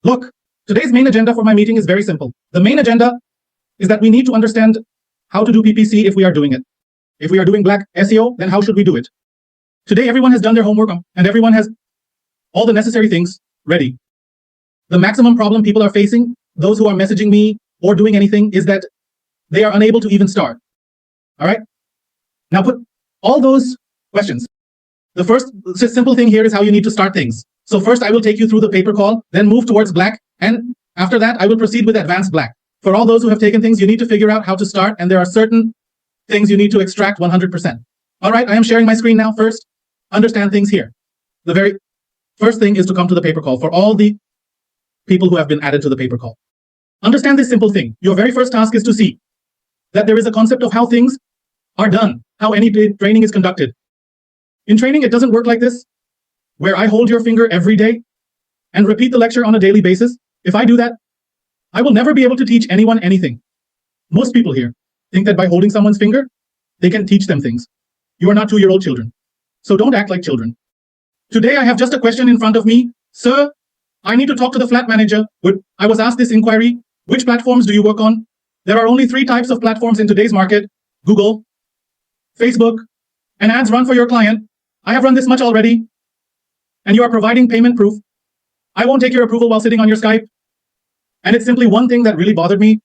Look, today's main agenda for my meeting is very simple. The main agenda is that we need to understand how to do PPC if we are doing it. If we are doing black SEO, then how should we do it? Today, everyone has done their homework and everyone has all the necessary things ready. The maximum problem people are facing, those who are messaging me or doing anything, is that they are unable to even start. All right? Now put all those questions. The first simple thing here is how you need to start things. So first I will take you through the paper call, then move towards black, and after that I will proceed with advanced black. For all those who have taken things, you need to figure out how to start, and there are certain things you need to extract 100%. All right, I am sharing my screen now. First, understand things here. The very first thing is to come to the paper call for all the people who have been added to the paper call. Understand this simple thing. Your very first task is to see that there is a concept of how things are done, how any training is conducted. In training, it doesn't work like this, where I hold your finger every day and repeat the lecture on a daily basis. If I do that, I will never be able to teach anyone anything. Most people here think that by holding someone's finger, they can teach them things. You are not 2-year-old children, so don't act like children. Today, I have just a question in front of me. Sir, I need to talk to the flat manager. I was asked this inquiry. Which platforms do you work on? There are only 3 types of platforms in today's market: Google, Facebook, and ads run for your client. I have run this much already, and you are providing payment proof. I won't take your approval while sitting on your Skype. And it's simply one thing that really bothered me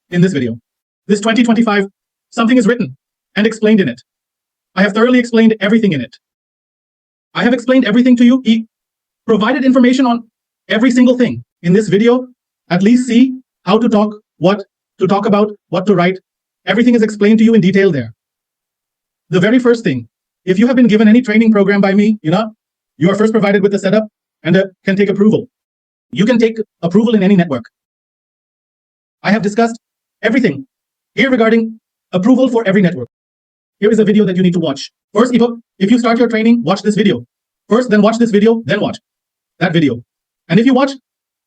in this video. This 2025, something is written and explained in it. I have thoroughly explained everything in it. I have explained everything to you. He provided information on every single thing. In this video, at least see how to talk, what to talk about, what to write. Everything is explained to you in detail there. The very first thing, if you have been given any training program by me, you are first provided with the setup and can take approval. You can take approval in any network. I have discussed everything here regarding approval for every network. Here is a video that you need to watch. First, if you start your training, watch this video. First, then watch this video, then watch that video. And if you watch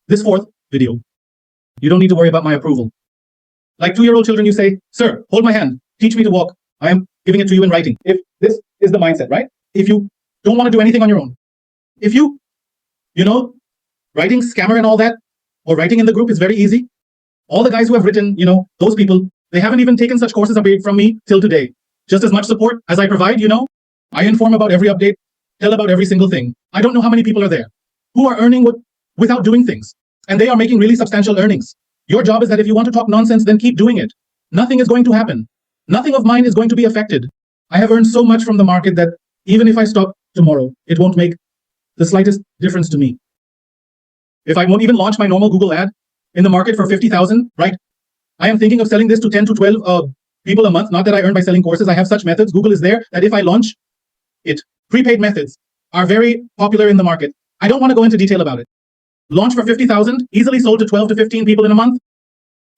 this 4th video, you don't need to worry about my approval. Like 2-year-old children, you say, "Sir, hold my hand, teach me to walk. I am giving it to you in writing." If this is the mindset, right? If you don't want to do anything on your own, if you writing scammer and all that, or writing in the group is very easy. All the guys who have written, those people, they haven't even taken such courses from me till today. Just as much support as I provide, I inform about every update, tell about every single thing. I don't know how many people are there who are earning without doing things, and they are making really substantial earnings. Your job is that if you want to talk nonsense, then keep doing it. Nothing is going to happen. Nothing of mine is going to be affected. I have earned so much from the market that even if I stop tomorrow, it won't make the slightest difference to me. If I won't even launch my normal Google ad in the market for 50,000, right? I am thinking of selling this to 10 to 12 people a month. Not that I earn by selling courses. I have such methods. Google is there that if I launch it, prepaid methods are very popular in the market. I don't want to go into detail about it. Launch for 50,000, easily sold to 12 to 15 people in a month.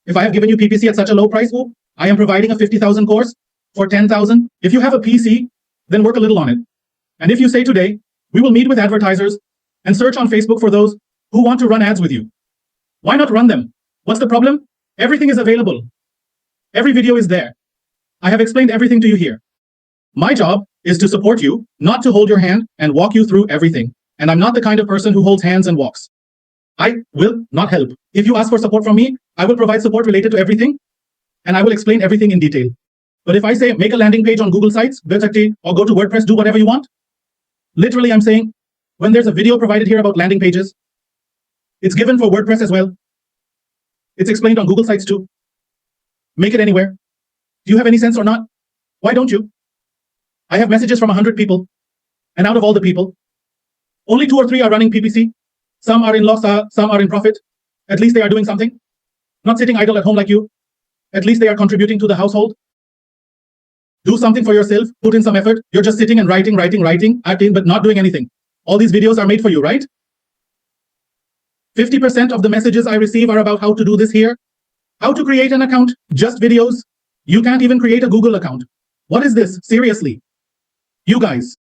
If I have given you PPC at such a low price, I am providing a 50,000 course for 10,000. If you have a PC, then work a little on it. And if you say today, we will meet with advertisers and search on Facebook for those who want to run ads with you. Why not run them? What's the problem? Everything is available. Every video is there. I have explained everything to you here. My job is to support you, not to hold your hand and walk you through everything. And I'm not the kind of person who holds hands and walks. I will not help. If you ask for support from me, I will provide support related to everything, and I will explain everything in detail. But if I say make a landing page on Google Sites, or go to WordPress, do whatever you want, literally I'm saying when there's a video provided here about landing pages, it's given for WordPress as well. It's explained on Google Sites too. Make it anywhere. Do you have any sense or not? Why don't you? I have messages from 100 people, and out of all the people, only 2 or 3 are running PPC. Some are in loss, some are in profit. At least they are doing something. Not sitting idle at home like you. At least they are contributing to the household. Do something for yourself, put in some effort. You're just sitting and writing, but not doing anything. All these videos are made for you, right? 50% of the messages I receive are about how to do this here. How to create an account, just videos. You can't even create a Google account. What is this? Seriously. You guys.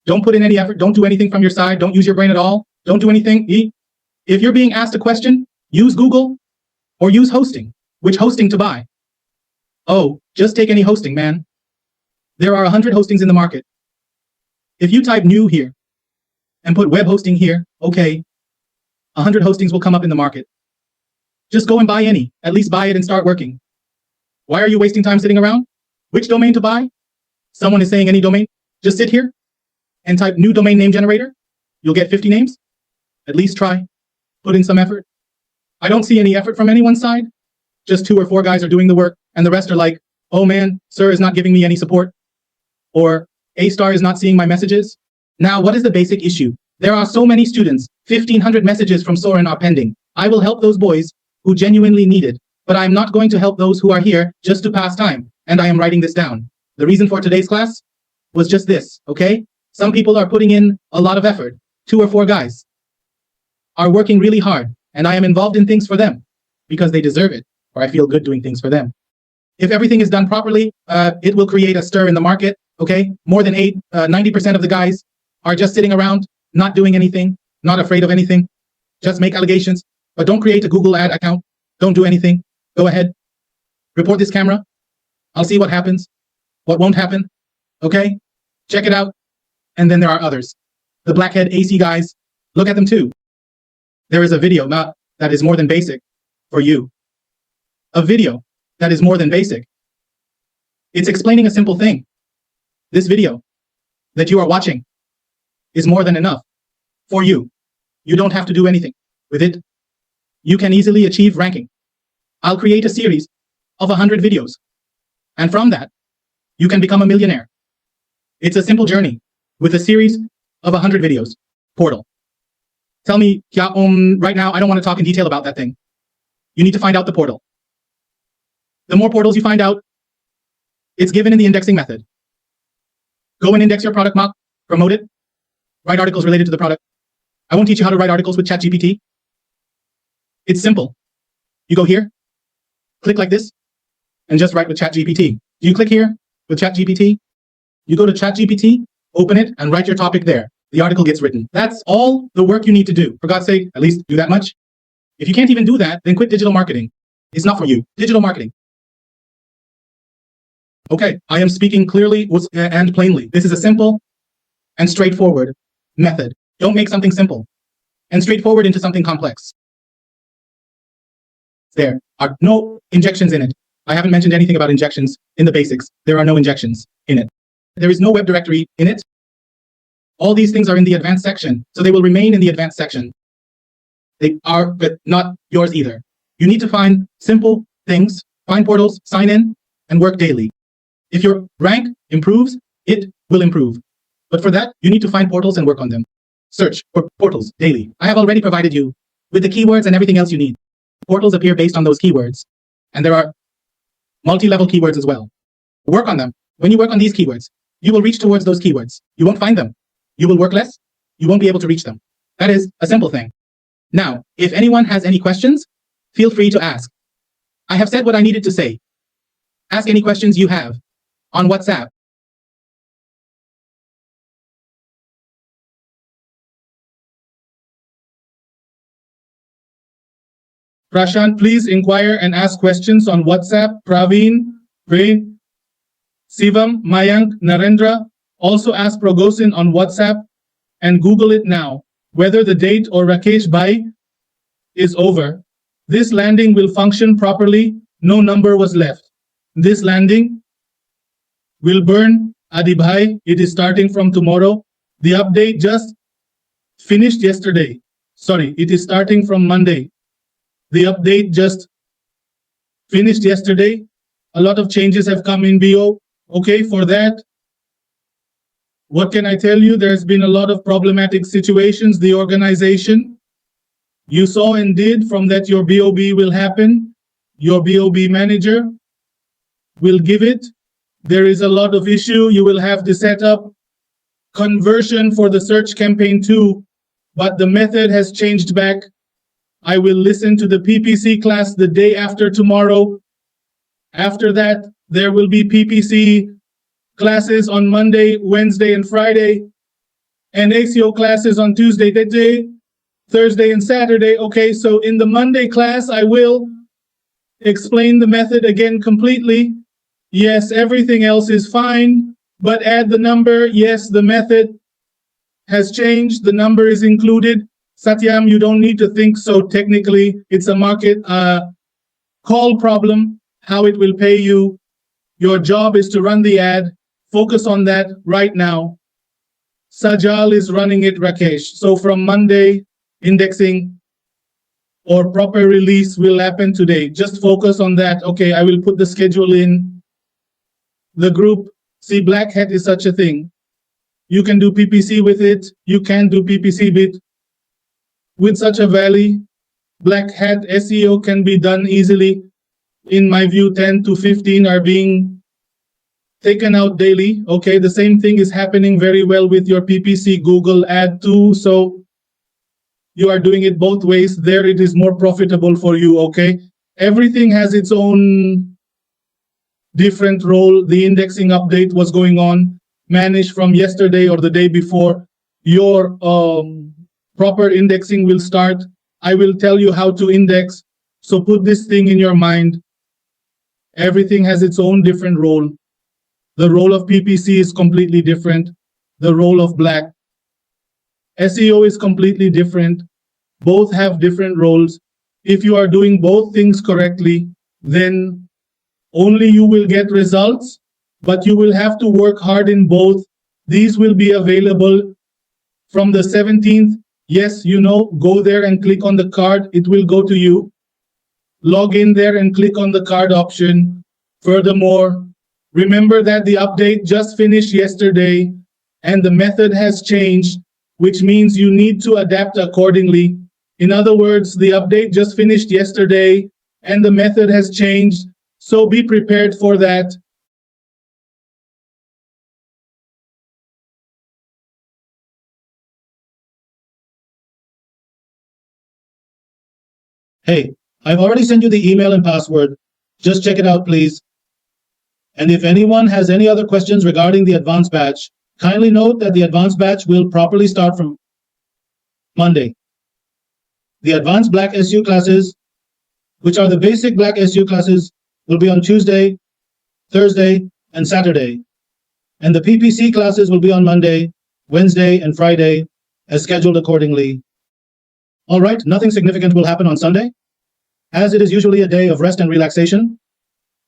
Don't put in any effort. Don't do anything from your side. Don't use your brain at all. Don't do anything. If you're being asked a question, use Google or use hosting. Which hosting to buy? Oh, just take any hosting, man. There are 100 hostings in the market. If you type new here and put web hosting here, okay, 100 hostings will come up in the market. Just go and buy any. At least buy it and start working. Why are you wasting time sitting around? Which domain to buy? Someone is saying any domain. Just sit here and type new domain name generator. You'll get 50 names. At least try. Put in some effort. I don't see any effort from anyone's side. Just 2 or 4 guys are doing the work, and the rest are like, oh man, sir is not giving me any support. Or A star is not seeing my messages. Now, what is the basic issue? There are so many students. 1,500 messages from Soren are pending. I will help those boys who genuinely need it, but I'm not going to help those who are here just to pass time. And I am writing this down. The reason for today's class was just this, okay? Some people are putting in a lot of effort. 2 or 4 guys are working really hard, and I am involved in things for them because they deserve it, or I feel good doing things for them. If everything is done properly, it will create a stir in the market, okay? More than 90% of the guys are just sitting around, not doing anything, not afraid of anything. Just make allegations, but don't create a Google ad account. Don't do anything. Go ahead. Report this camera. I'll see what happens, what won't happen, okay? Check it out. And then there are others. The Blackhat AC guys, look at them too. There is a video that is more than basic for you. A video that is more than basic. It's explaining a simple thing. This video that you are watching is more than enough for you. You don't have to do anything with it. You can easily achieve ranking. I'll create a series of 100 videos. And from that, you can become a millionaire. It's a simple journey with a series of 100 videos. Portal. Tell me, right now, I don't want to talk in detail about that thing. You need to find out the portal. The more portals you find out, it's given in the indexing method. Go and index your product mock, promote it, write articles related to the product. I won't teach you how to write articles with ChatGPT. It's simple. You go here, click like this, and just write with ChatGPT. You click here with ChatGPT, you go to ChatGPT, open it, and write your topic there. The article gets written. That's all the work you need to do. For God's sake, at least do that much. If you can't even do that, then quit digital marketing. It's not for you. Digital marketing. Okay, I am speaking clearly and plainly. This is a simple and straightforward method. Don't make something simple and straightforward into something complex. There are no injections in it. I haven't mentioned anything about injections in the basics. There are no injections in it. There is no web directory in it. All these things are in the advanced section, so they will remain in the advanced section. They are, but not yours either. You need to find simple things, find portals, sign in, and work daily. If your rank improves, it will improve. But for that, you need to find portals and work on them. Search for portals daily. I have already provided you with the keywords and everything else you need. Portals appear based on those keywords. And there are multi-level keywords as well. Work on them. When you work on these keywords, you will reach towards those keywords. You won't find them. You will work less. You won't be able to reach them. That is a simple thing. Now, if anyone has any questions, feel free to ask. I have said what I needed to say. Ask any questions you have on WhatsApp. Prashant, please inquire and ask questions on WhatsApp. Praveen, Ray, Sivam, Mayank, Narendra. Also ask Progosin on WhatsApp and Google it now. Whether the date or Rakesh Bhai is over. This landing will function properly. No number was left. This landing will burn Adi Bhai. It is starting from tomorrow. The update just finished yesterday. Sorry, it is starting from Monday. The update just finished yesterday. A lot of changes have come in BO. Okay, for that, what can I tell you? There's been a lot of problematic situations. The organization you saw and did from that your BOB will happen. Your BOB manager will give it. There is a lot of issue. You will have to set up conversion for the search campaign too, but the method has changed back. I will listen to the PPC class the day after tomorrow. After that, there will be PPC classes on Monday, Wednesday, and Friday, and ACO classes on Tuesday, Thursday, and Saturday. Okay, so in the Monday class, I will explain the method again completely. Yes, everything else is fine, but add the number. Yes, the method has changed. The number is included. Satyam, you don't need to think so technically. It's a market call problem, how it will pay you. Your job is to run the ad. Focus on that right now. Sajal is running it, Rakesh. So from Monday, indexing or proper release will happen today. Just focus on that. Okay, I will put the schedule in the group. See, Blackhat is such a thing. You can do PPC with it. You can do PPC with such a valley. Blackhat SEO can be done easily. In my view, 10 to 15 are being taken out daily. Okay, the same thing is happening very well with your PPC Google ad too. So you are doing it both ways. There it is more profitable for you. Okay, everything has its own different role. The indexing update was going on, managed from yesterday or the day before. Your proper indexing will start. I will tell you how to index. So put this thing in your mind. Everything has its own different role. The role of PPC is completely different. The role of Black SEO is completely different. Both have different roles. If you are doing both things correctly, then only you will get results, but you will have to work hard in both. These will be available from the 17th. Yes, go there and click on the card. It will go to you. Log in there and click on the card option. Furthermore, remember that the update just finished yesterday and the method has changed, which means you need to adapt accordingly. In other words, the update just finished yesterday and the method has changed, so be prepared for that. Hey, I've already sent you the email and password. Just check it out, please. And if anyone has any other questions regarding the advanced batch, kindly note that the advanced batch will properly start from Monday. The advanced Black SU classes, which are the basic Black SU classes, will be on Tuesday, Thursday, and Saturday. And the PPC classes will be on Monday, Wednesday, and Friday, as scheduled accordingly. All right, nothing significant will happen on Sunday, as it is usually a day of rest and relaxation.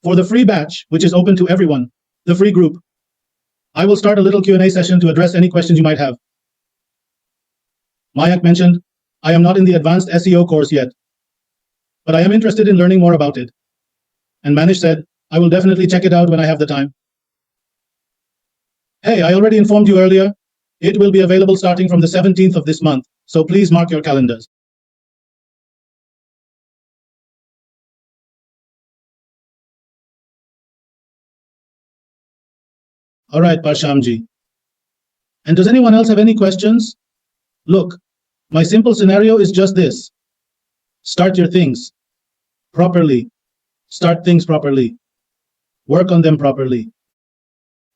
For the free batch, which is open to everyone, the free group, I will start a little Q&A session to address any questions you might have. Mayak mentioned, I am not in the advanced SEO course yet, but I am interested in learning more about it. And Manish said, I will definitely check it out when I have the time. Hey, I already informed you earlier. It will be available starting from the 17th of this month, so please mark your calendars. All right, Parshamji. And does anyone else have any questions? Look, my simple scenario is just this. Start your things properly. Start things properly. Work on them properly.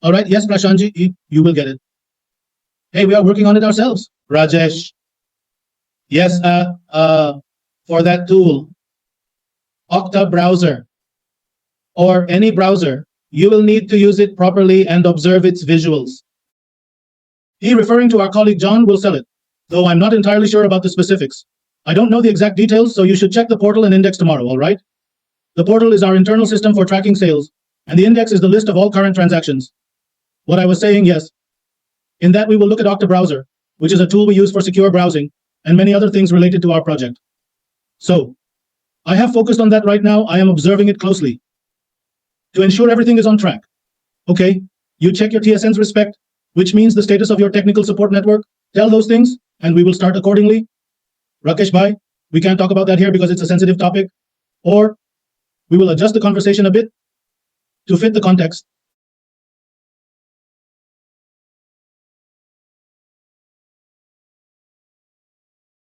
All right, yes, Prashanji, you will get it. Hey, we are working on it ourselves. Rajesh. Yes, for that tool, Okta browser, or any browser, you will need to use it properly and observe its visuals. He, referring to our colleague John, will sell it, though I'm not entirely sure about the specifics. I don't know the exact details, so you should check the portal and index tomorrow, all right? The portal is our internal system for tracking sales, and the index is the list of all current transactions. What I was saying, yes. In that, we will look at Okta browser, which is a tool we use for secure browsing, and many other things related to our project. So, I have focused on that right now. I am observing it closely to ensure everything is on track. Okay, you check your TSN's respect, which means the status of your technical support network. Tell those things, and we will start accordingly. Rakesh bhai, we can't talk about that here because it's a sensitive topic, or we will adjust the conversation a bit to fit the context.